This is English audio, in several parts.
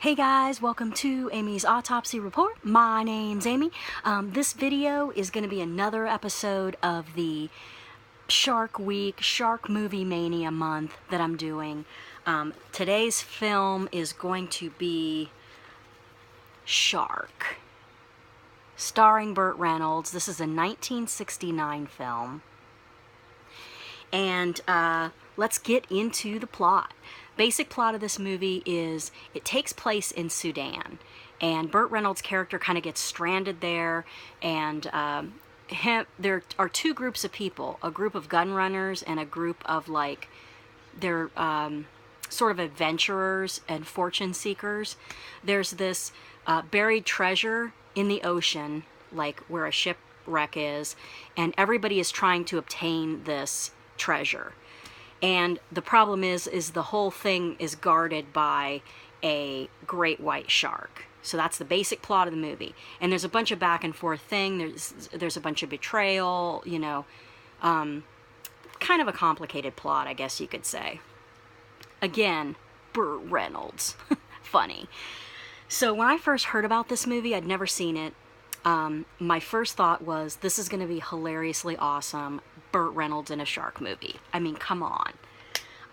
Hey guys, welcome to Amy's Autopsy Report. My name's Amy. This video is going to be another episode of the Shark Week, Shark Movie Mania month that I'm doing. Today's film is going to be Shark, starring Burt Reynolds. This is a 1969 film. And let's get into the plot. Basic plot of this movie is it takes place in Sudan, and Burt Reynolds' character kind of gets stranded there, and there are two groups of people, a group of gun runners and a group of they're sort of adventurers and fortune seekers. There's this buried treasure in the ocean, like where a shipwreck is, and everybody is trying to obtain this treasure. And the problem is the whole thing is guarded by a great white shark. So that's the basic plot of the movie. And there's a bunch of back and forth thing. There's a bunch of betrayal, kind of a complicated plot, I guess you could say. Again, Burt Reynolds. Funny. So when I first heard about this movie, I'd never seen it. My first thought was, this is going to be hilariously awesome. Burt Reynolds in a shark movie. I mean, come on.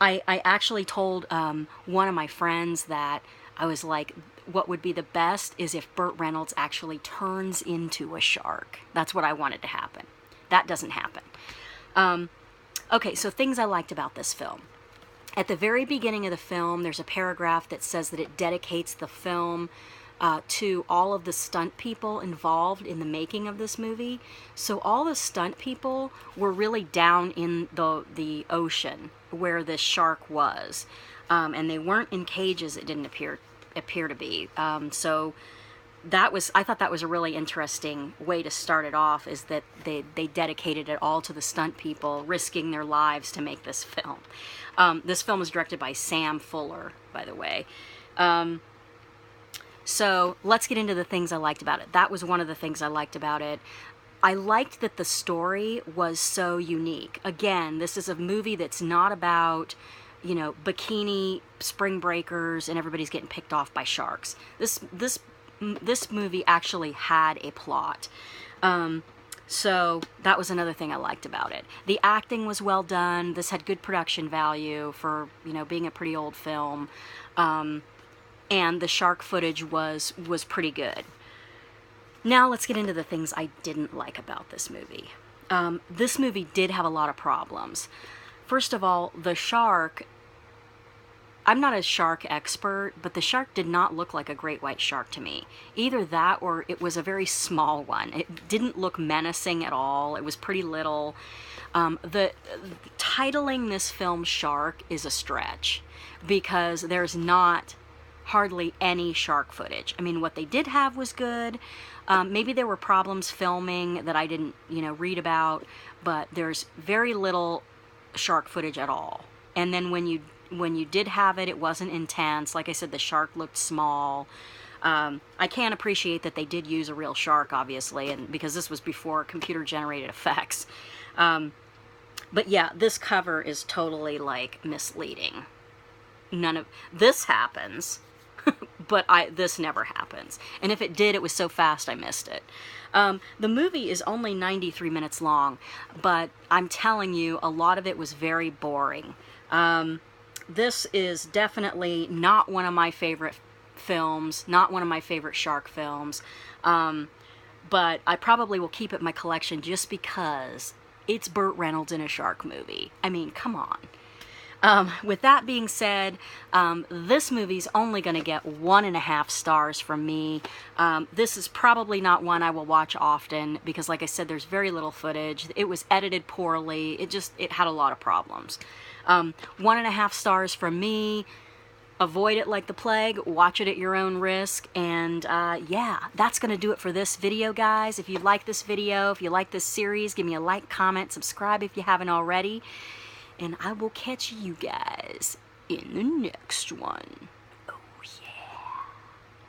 I actually told one of my friends that I was like, what would be the best is if Burt Reynolds actually turns into a shark. That's what I wanted to happen. That doesn't happen. Okay, so things I liked about this film. At the very beginning of the film, there's a paragraph that says that it dedicates the film to all of the stunt people involved in the making of this movie. So all the stunt people were really down in the ocean where this shark was, and they weren't in cages. It didn't appear to be. So I thought that was a really interesting way to start it off, is that they dedicated it all to the stunt people risking their lives to make this film. This film was directed by Sam Fuller, by the way. So let's get into the things I liked about it. That was one of the things I liked about it. I liked that the story was so unique. Again, this is a movie that's not about, bikini spring breakers and everybody's getting picked off by sharks. This movie actually had a plot. So that was another thing I liked about it. The acting was well done. This had good production value for, being a pretty old film. And the shark footage was pretty good. Now let's get into the things I didn't like about this movie. This movie did have a lot of problems. First of all, the shark, I'm not a shark expert, but the shark did not look like a great white shark to me. Either that or it was a very small one. It didn't look menacing at all. It was pretty little. Titling this film Shark is a stretch, because there's not hardly any shark footage. I mean, what they did have was good. Maybe there were problems filming that I didn't, read about, but there's very little shark footage at all. And then when you did have it, it wasn't intense. Like I said, the shark looked small. I can appreciate that they did use a real shark, obviously, and because this was before computer-generated effects. But yeah, this cover is totally, misleading. None of this happens. But this never happens. And if it did, it was so fast I missed it. The movie is only 93 minutes long, but I'm telling you, a lot of it was very boring. This is definitely not one of my favorite films, not one of my favorite shark films, but I probably will keep it in my collection just because it's Burt Reynolds in a shark movie. I mean, come on. With that being said, this movie's only going to get 1.5 stars from me. This is probably not one I will watch often because, like I said, there's very little footage. It was edited poorly. It had a lot of problems. 1.5 stars from me. Avoid it like the plague. Watch it at your own risk. And yeah, that's going to do it for this video, guys. If you like this video, if you like this series, give me a like, comment, subscribe if you haven't already. And I will catch you guys in the next one.